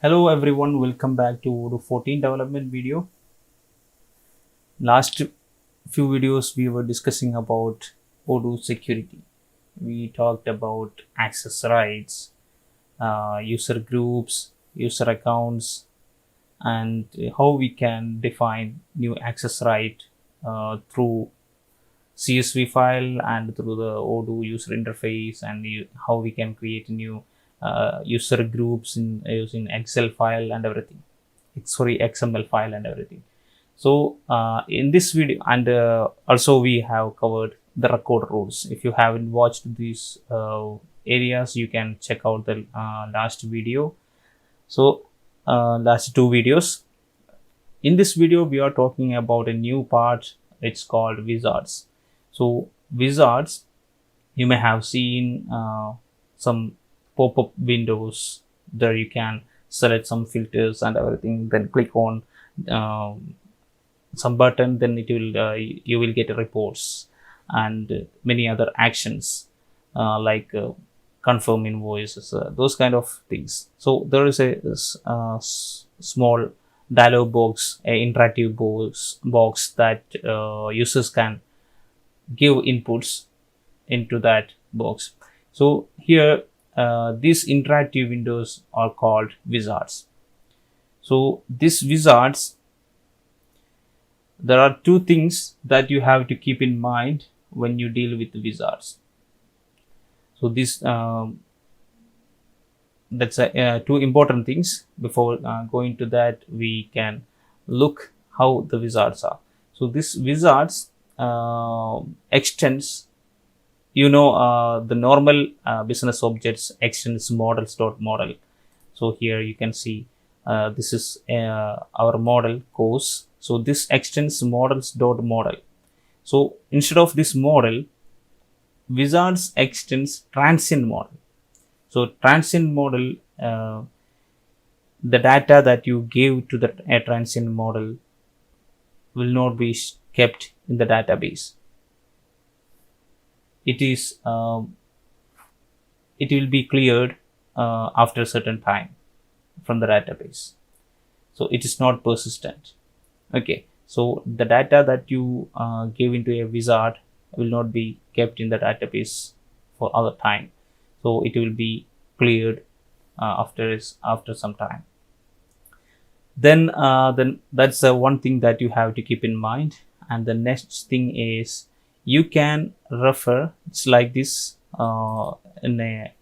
Hello everyone, welcome back to Odoo 14 development video. Last few videos we were discussing about Odoo security. We talked about access rights, user groups, user accounts, and how we can define new access right through CSV file and through the Odoo user interface, and how we can create new user groups in using Excel file and everything. Sorry, XML file and everything. So in this video, and also we have covered the record rules. If you haven't watched these areas, you can check out the last video. So last two videos. In this video, we are talking about a new part. It's called wizards. So wizards, you may have seen some pop-up windows. There you can select some filters and everything, then click on some button, then it will you will get reports and many other actions like confirm invoices, those kind of things. So there is a small dialog box, a interactive box that users can give inputs into that box. So here these interactive windows are called wizards. So these wizards, there are two things that you have to keep in mind when you deal with wizards. So this that's two important things. Before going to that, we can look how the wizards are. So this wizards extends, the normal business objects extends models.model. So here you can see this is our model course. So this extends models.model. So instead of this model, wizards extends transient model. So transient model, the data that you give to the transient model will not be kept in the database. It will be cleared after a certain time from the database. So it is not persistent. Okay, so the data that you give into a wizard will not be kept in the database for other time. So it will be cleared after some time. Then that's one thing that you have to keep in mind. And the next thing is you can refer. It's like this in a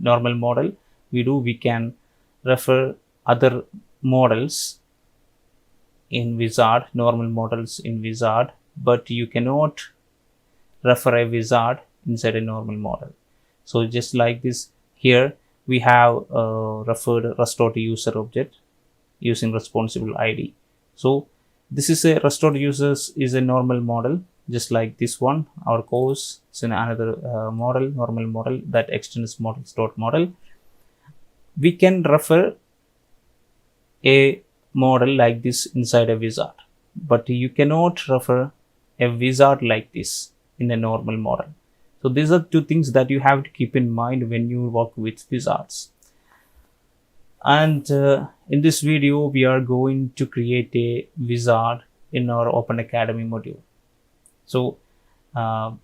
normal model. We can refer other models in wizard, normal models in wizard, but you cannot refer a wizard inside a normal model. So just like this, here we have referred restore to user object using responsible ID. So this is a restore users is a normal model, just like this one. Our course is in another normal model that extends models.model. We can refer a model like this inside a wizard, but you cannot refer a wizard like this in a normal model. So these are two things that you have to keep in mind when you work with wizards. And in this video, we are going to create a wizard in our Open Academy module. So I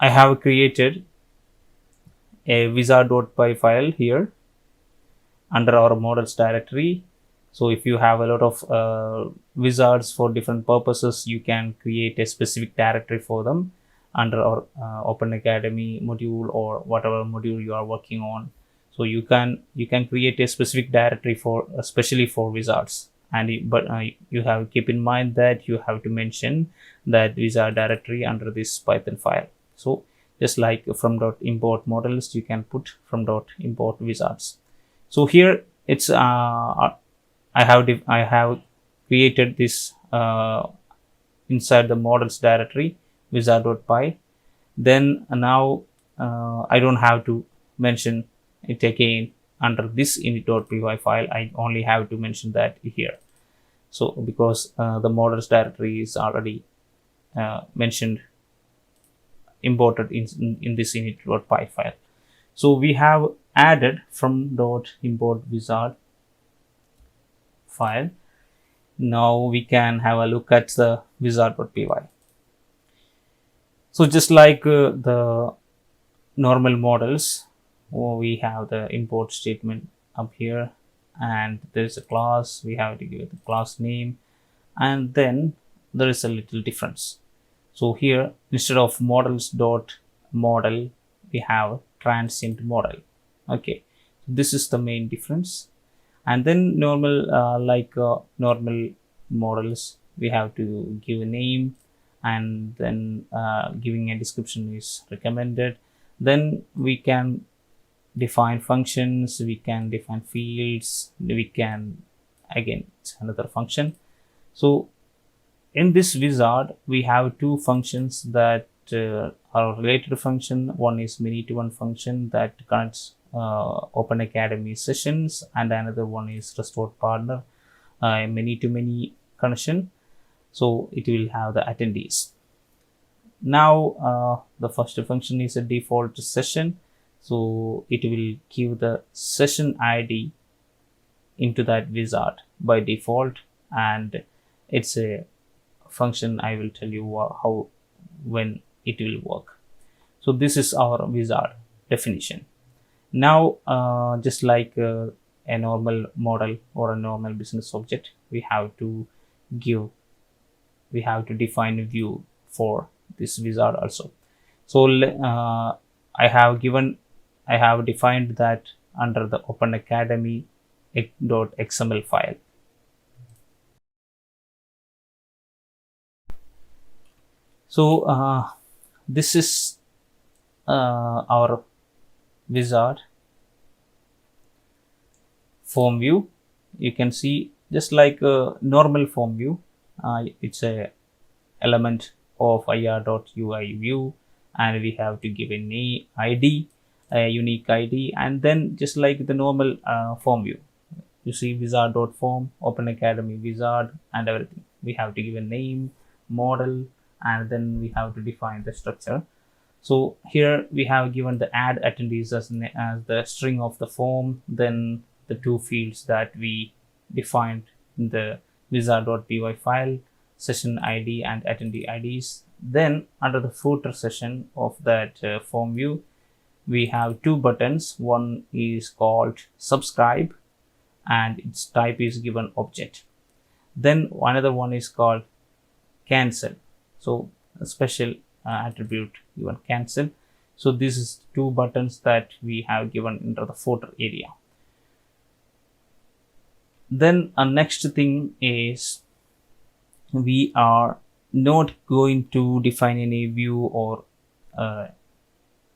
have created a wizard.py file here under our models directory. So if you have a lot of wizards for different purposes, you can create a specific directory for them under our Open Academy module or whatever module you are working on. So you can create a specific directory for especially for wizards. And you have to keep in mind that you have to mention that wizard directory under this Python file. So just like from .import models, you can put from .import wizards. So here it's I have created this inside the models directory wizard.py. Then now I don't have to mention it again under this init.py file. I only have to mention that here. So because the models directory is already mentioned, imported in this init.py file. So we have added from dot import wizard file. Now we can have a look at the wizard.py. So just like the normal models, we have the import statement up here, and there is a class. We have to give it the class name, and then there is a little difference. So here, instead of models dot model, we have transient model. Okay, this is the main difference. And then normal normal models, we have to give a name, and then giving a description is recommended. Then we can define functions, we can define fields, we can, again, it's another function. So in this wizard, we have two functions that are related function. One is many to one function that connects Open Academy sessions, and another one is restored partner, many to many connection. So it will have the attendees. Now the first function is a default session. So it will give the session ID into that wizard by default, and it's a function. I will tell you how, when it will work. So this is our wizard definition. Now just like a normal model or a normal business object, we have to define a view for this wizard also. So I have defined that under the Open Academy .xml file. So this is our wizard form view. You can see, just like a normal form view, it's a element of ir.ui view, and we have to give a ID, a unique ID, and then just like the normal form view, you see wizard.form, Open Academy wizard, and everything. We have to give a name, model, and then we have to define the structure. So here we have given the add attendees as the string of the form, then the two fields that we defined in the wizard.py file, session ID and attendee IDs. Then under the footer session of that form view, we have two buttons. One is called subscribe, and its type is given object. Then another one is called cancel. So a special attribute given cancel. So this is two buttons that we have given into the footer area. Then a next thing is, we are not going to define any view or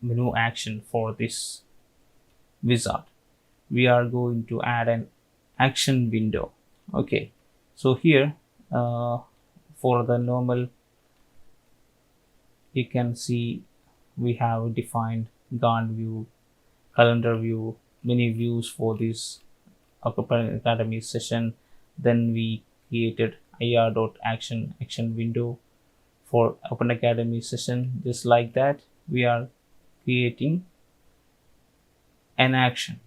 menu action for this wizard. We are going to add an action window. Okay, so here for the normal, you can see we have defined Gantt view, calendar view, many views for this Open Academy session. Then we created ir.action window for Open Academy session. Just like that, we are creating an action.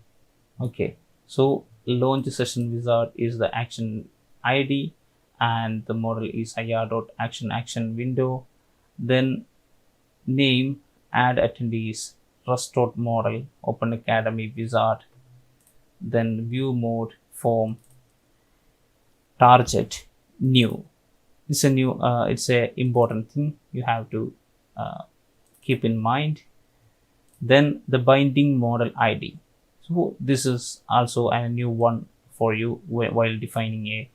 Okay, so launch session wizard is the action ID, and the model is ir.action window. Then name, add attendees, restored model, Open Academy wizard. Then view mode, form, target, new. It's a new, it's a important thing you have to keep in mind. Then the binding model ID. So this is also a new one for you while defining a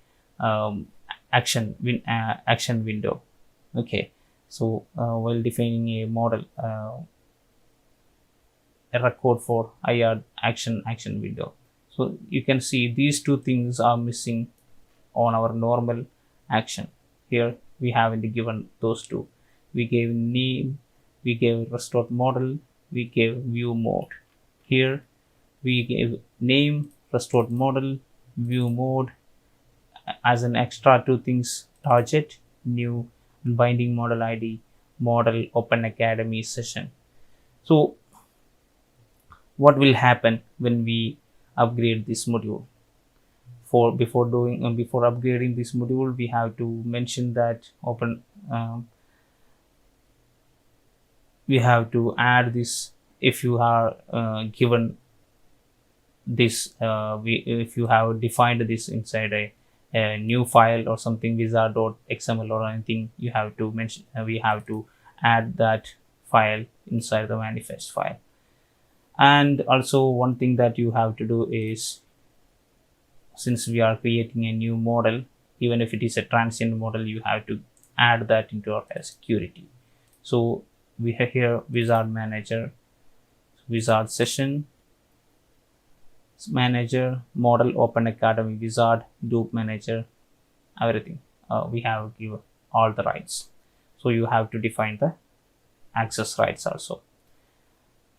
action window. Okay, so while defining a model, a record for IR action window. So you can see these two things are missing on our normal action. Here we haven't given those two. We gave name, we gave restored model, we gave view mode. Here we gave name, restored model, view mode. As an extra two things, target, new, binding model ID, model, Open Academy session. So what will happen when we upgrade this module. Before upgrading this module, we have to mention that we have to add this. If you are given this, if you have defined this inside a new file or something, wizard.xml or anything, you have to mention, we have to add that file inside the manifest file. And also one thing that you have to do is, since we are creating a new model, even if it is a transient model, you have to add that into our security. So we have here wizard manager, wizard session manager, model, open academy wizard, group manager, everything. We have given all the rights. So you have to define the access rights also.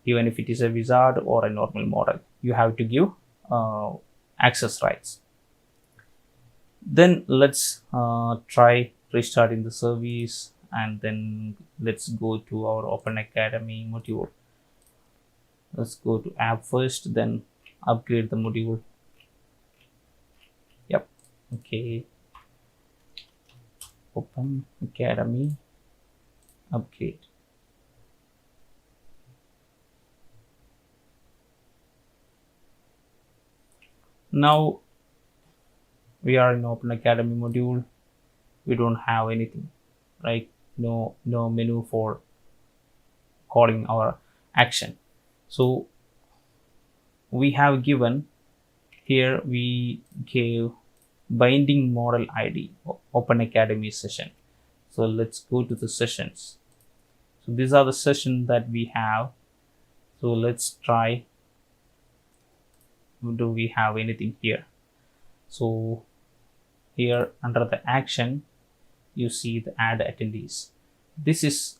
Even if it is a wizard or a normal model, you have to give access rights. Then let's try restarting the service, and then let's go to our Open Academy module. Let's go to app first, then upgrade the module. Yep. Okay. Open Academy, upgrade. Now we are in Open Academy module. We don't have anything, right? No menu for calling our action. So we have given here, we gave binding model ID, Open Academy session. So let's go to the sessions. So these are the sessions that we have. So let's try, do we have anything here? So here under the action, you see the add attendees. This is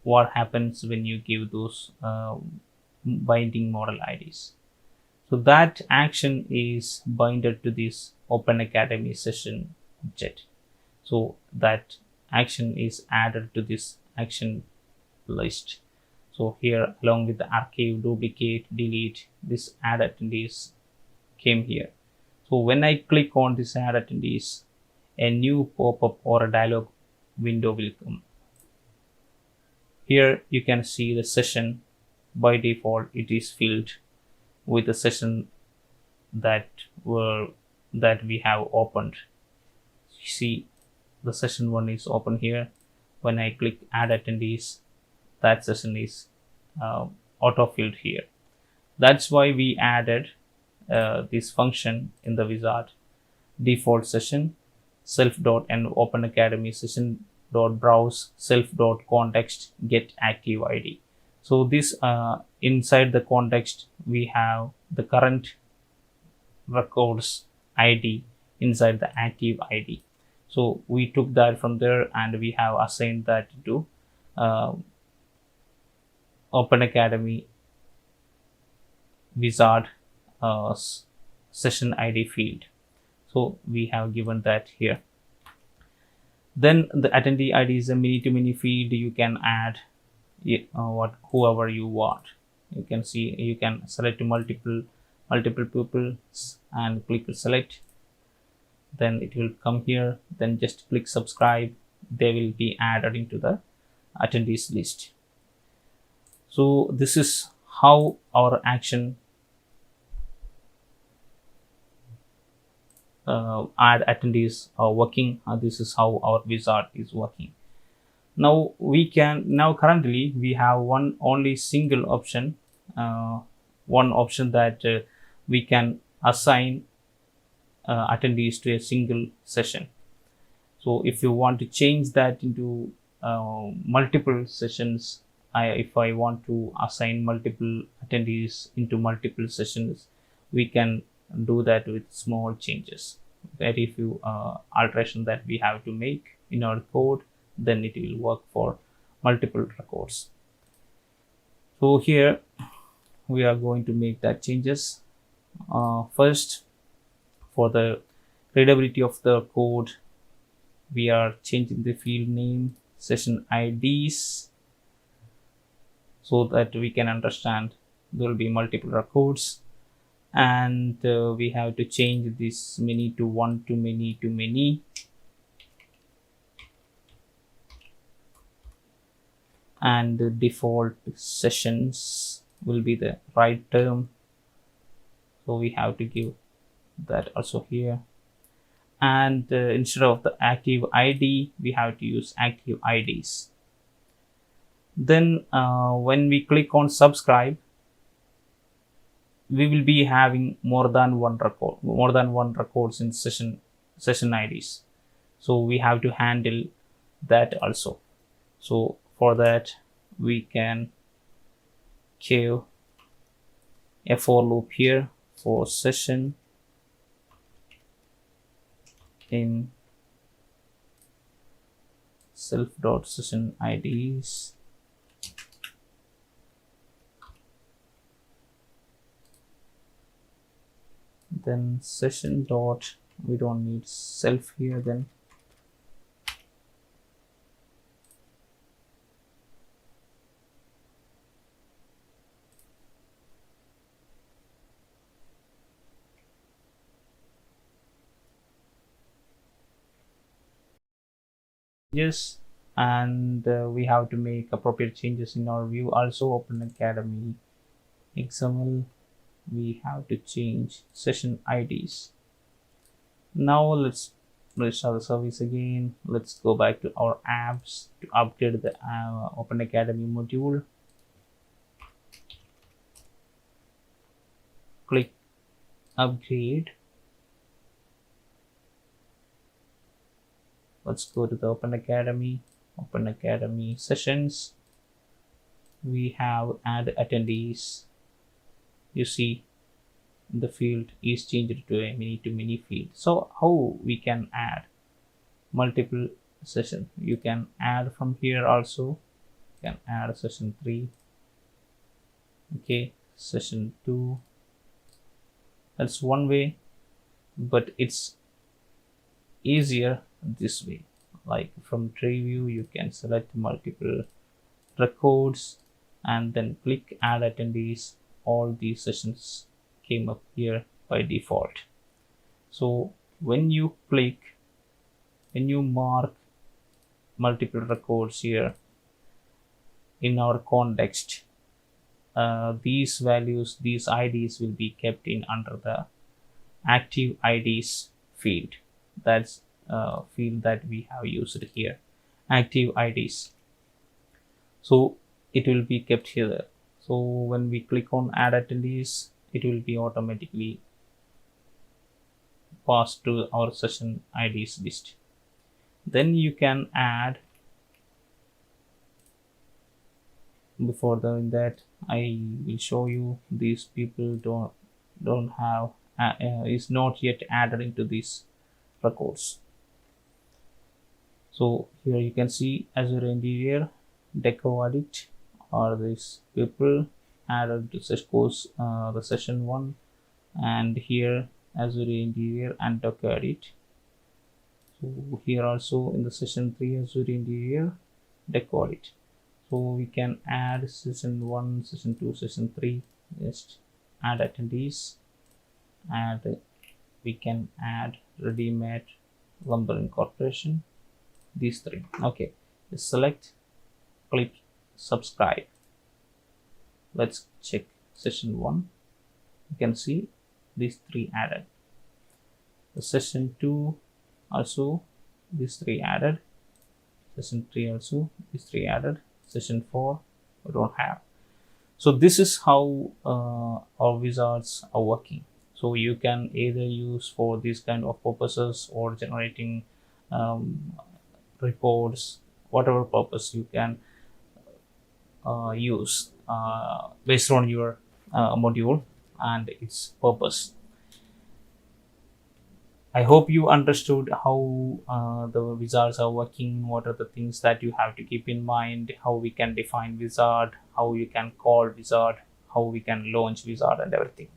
what happens when you give those binding model IDs. So that action is binded to this Open Academy session object. So that action is added to this action list. So here, along with the archive, duplicate, delete, this add attendees came here. So when I click on this add attendees, a new pop-up or a dialog window will come. Here you can see the session. By default, it is filled with the session that we have opened. You see the session 1 is open here. When I click add attendees, that session is auto filled here. That's why we added this function in the wizard. Default session self dot and Open Academy session dot browse self dot context get active ID. So this inside the context, we have the current records ID inside the active ID. So we took that from there and we have assigned that to Open Academy wizard session ID field. So we have given that here. Then the attendee ID is a many-to-many field. You can add whoever you want. You can see, you can select multiple people and click select. Then it will come here. Then just click subscribe. They will be added into the attendees list. So this is how our action add attendees are working. This is how our wizard is working. Now currently we have one only single option, one option that we can assign attendees to a single session. So if you want to change that into multiple sessions, if I want to assign multiple attendees into multiple sessions, we can do that with small changes. Very few alteration that we have to make in our code, then it will work for multiple records. So here we are going to make that changes. First, for the readability of the code, we are changing the field name, session IDs, so that we can understand there will be multiple records, and we have to change this many to one to many to many, and the default sessions will be the right term, so we have to give that also here. And instead of the active ID, we have to use active IDs. Then when we click on subscribe, we will be having more than one records in session IDs, so we have to handle that also. So for that, we can give a for loop here for session in self.session IDs. Then session dot, we don't need self here. Then yes, and we have to make appropriate changes in our view. Also, Open Academy XML, we have to change session IDs. Now let's restart the service again. Let's go back to our apps to upgrade the Open Academy module. Click upgrade. Let's go to the Open Academy sessions. We have add attendees. You see the field is changed to a many to many field. So how we can add multiple session? You can add from here also. You can add session 3, okay, session 2. That's one way, but it's easier this way. Like from tree view, you can select multiple records and then click add attendees. All these sessions came up here by default. So when you mark multiple records here in our context, these values, these IDs will be kept in under the active IDs field. That's field that we have used here, active IDs. So it will be kept here. So when we click on add attendees, it will be automatically passed to our session IDs list. Then you can add, before doing that, I will show you these people don't have is not yet added into these records. So here you can see Azure Engineer, Deco Edit, are these people added to the session 1, and here Azure Engineer and Deco Edit. So here also in the session 3 Azure Engineer, Deco Edit. So we can add session 1, session 2, session 3. Just add attendees, and we can add Ready-Made Lumber Incorporation, these 3. Okay, just select, click subscribe. Let's check session 1. You can see these 3 added. The session 2 also these 3 added. Session 3 also these 3 added. Session 4 we don't have. So this is how our wizards are working. So you can either use for these kind of purposes or generating reports, whatever purpose you can use based on your module and its purpose. I hope you understood how the wizards are working, what are the things that you have to keep in mind, how we can define wizard, how you can call wizard, how we can launch wizard and everything.